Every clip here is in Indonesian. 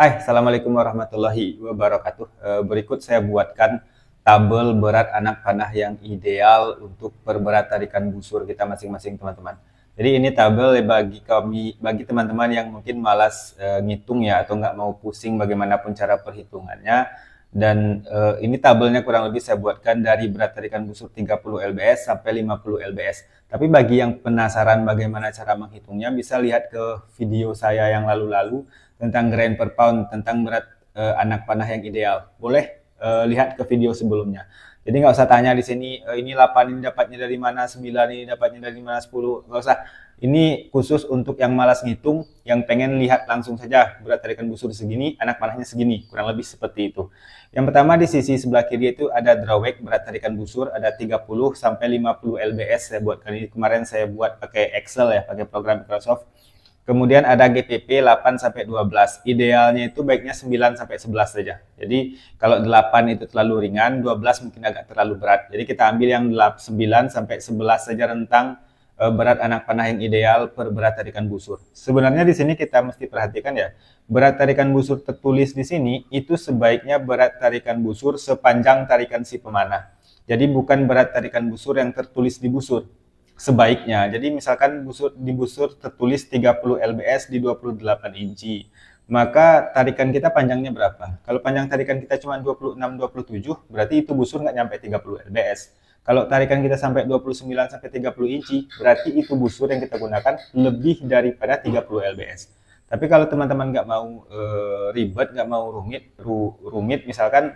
Hai, Assalamualaikum warahmatullahi wabarakatuh. Berikut saya buatkan tabel berat anak panah yang ideal untuk perberat tarikan busur kita masing-masing teman-teman. Jadi ini tabel bagi teman-teman yang mungkin malas ngitung ya, atau nggak mau pusing bagaimanapun cara perhitungannya. Dan ini tabelnya kurang lebih saya buatkan dari berat tarikan busur 30 lbs sampai 50 lbs. Tapi bagi yang penasaran bagaimana cara menghitungnya, bisa lihat ke video saya yang lalu-lalu tentang gram per pound, tentang berat anak panah yang ideal. Boleh lihat ke video sebelumnya. Jadi nggak usah tanya di sini, ini 8 ini dapatnya dari mana, 9 ini dapatnya dari mana, 10. Nggak usah. Ini khusus untuk yang malas ngitung, yang pengen lihat langsung saja berat tarikan busur segini, anak panahnya segini, kurang lebih seperti itu. Yang pertama di sisi sebelah kiri itu ada drawback berat tarikan busur, ada 30 sampai 50 lbs. Saya buat kemarin saya buat pakai Excel ya, pakai program Microsoft. Kemudian ada GPP 8 sampai 12. Idealnya itu baiknya 9 sampai 11 saja. Jadi kalau 8 itu terlalu ringan, 12 mungkin agak terlalu berat. Jadi kita ambil yang 9 sampai 11 saja rentang berat anak panah yang ideal per berat tarikan busur. Sebenarnya di sini kita mesti perhatikan ya, berat tarikan busur tertulis di sini itu sebaiknya berat tarikan busur sepanjang tarikan si pemanah. Jadi bukan berat tarikan busur yang tertulis di busur. Sebaiknya. Jadi misalkan di busur tertulis 30 lbs di 28 inci. Maka tarikan kita panjangnya berapa? Kalau panjang tarikan kita cuma 26-27, berarti itu busur nggak nyampe 30 lbs. Kalau tarikan kita sampai 29 sampai 30 inci, berarti itu busur yang kita gunakan lebih daripada 30 lbs. Tapi kalau teman-teman nggak mau ribet, nggak mau rumit, misalkan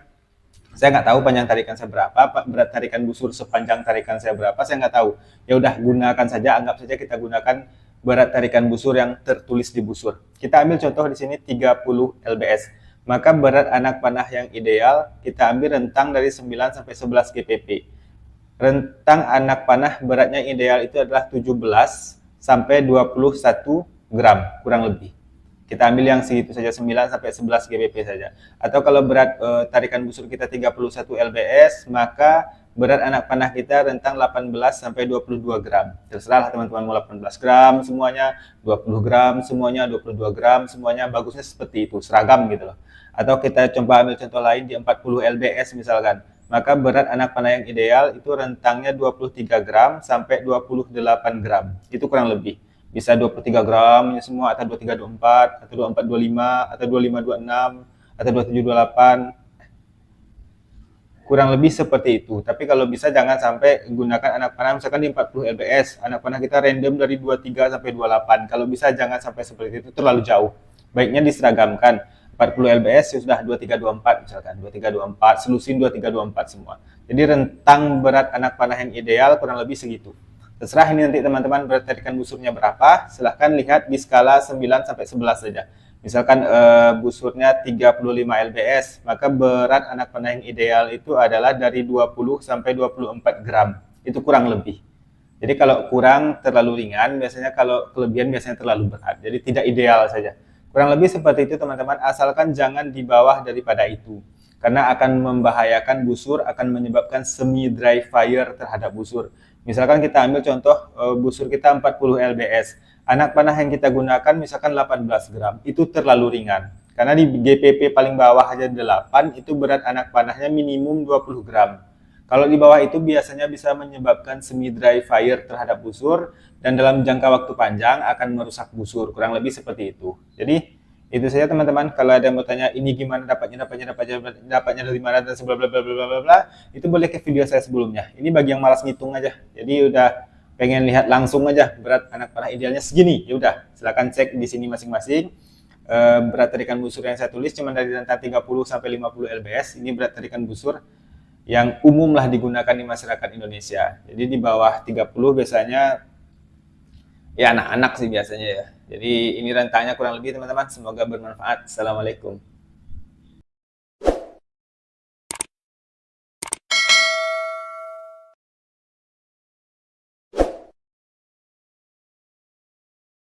saya nggak tahu panjang tarikan saya berapa, berat tarikan busur sepanjang tarikan saya berapa, saya nggak tahu. Ya udah, gunakan saja, anggap saja kita gunakan berat tarikan busur yang tertulis di busur. Kita ambil contoh di sini 30 lbs. Maka berat anak panah yang ideal kita ambil rentang dari 9 sampai 11 GPP. Rentang anak panah beratnya ideal itu adalah 17 sampai 21 gram kurang lebih. Kita ambil yang segitu saja, 9 sampai 11 GBP saja. Atau kalau berat tarikan busur kita 31 lbs, maka berat anak panah kita rentang 18 sampai 22 gram. Terserahlah teman-teman mau 18 gram semuanya, 20 gram semuanya, 22 gram semuanya, bagusnya seperti itu, seragam gitu loh. Atau kita coba ambil contoh lain di 40 lbs misalkan. Maka berat anak panah yang ideal itu rentangnya 23 gram sampai 28 gram. Itu kurang lebih. Bisa 23 gram ya semua, atau 23, 24, atau 24, 25, atau 25, 26, atau 27, 28. Kurang lebih seperti itu. Tapi kalau bisa jangan sampai gunakan anak panah misalkan di 40 lbs. Anak panah kita random dari 23 sampai 28. Kalau bisa jangan sampai seperti itu, terlalu jauh. Baiknya diseragamkan. 40 lbs ya sudah 23, 24 misalkan. 23, 24, selusin 23, 24 semua. Jadi rentang berat anak panah yang ideal kurang lebih segitu. Terserah ini nanti teman-teman berat tarikan busurnya berapa, silahkan lihat di skala 9 sampai 11 saja. Misalkan busurnya 35 lbs, maka berat anak panah yang ideal itu adalah dari 20 sampai 24 gram. Itu kurang lebih. Jadi kalau kurang terlalu ringan, biasanya kalau kelebihan biasanya terlalu berat. Jadi tidak ideal saja. Kurang lebih seperti itu teman-teman, asalkan jangan di bawah daripada itu. Karena akan membahayakan busur, akan menyebabkan semi dry fire terhadap busur. Misalkan kita ambil contoh busur kita 40 lbs. Anak panah yang kita gunakan misalkan 18 gram. Itu terlalu ringan. Karena di GPP paling bawah aja 8, itu berat anak panahnya minimum 20 gram. Kalau di bawah itu biasanya bisa menyebabkan semi dry fire terhadap busur dan dalam jangka waktu panjang akan merusak busur. Kurang lebih seperti itu. Jadi itu saja teman-teman. Kalau ada yang mau tanya ini gimana dapatnya dari mana dan sebagainya, bla bla bla bla, itu boleh ke video saya sebelumnya. Ini bagi yang malas ngitung aja. Jadi udah pengen lihat langsung aja berat anak panah idealnya segini. Ya udah, silakan cek di sini masing-masing. Berat tarikan busur yang saya tulis cuma dari rentang 30 sampai 50 lbs. Ini berat tarikan busur yang umum lah digunakan di masyarakat Indonesia. Jadi di bawah 30 biasanya ya anak-anak sih biasanya ya. Jadi ini rentangnya kurang lebih teman-teman. Semoga bermanfaat. Assalamualaikum.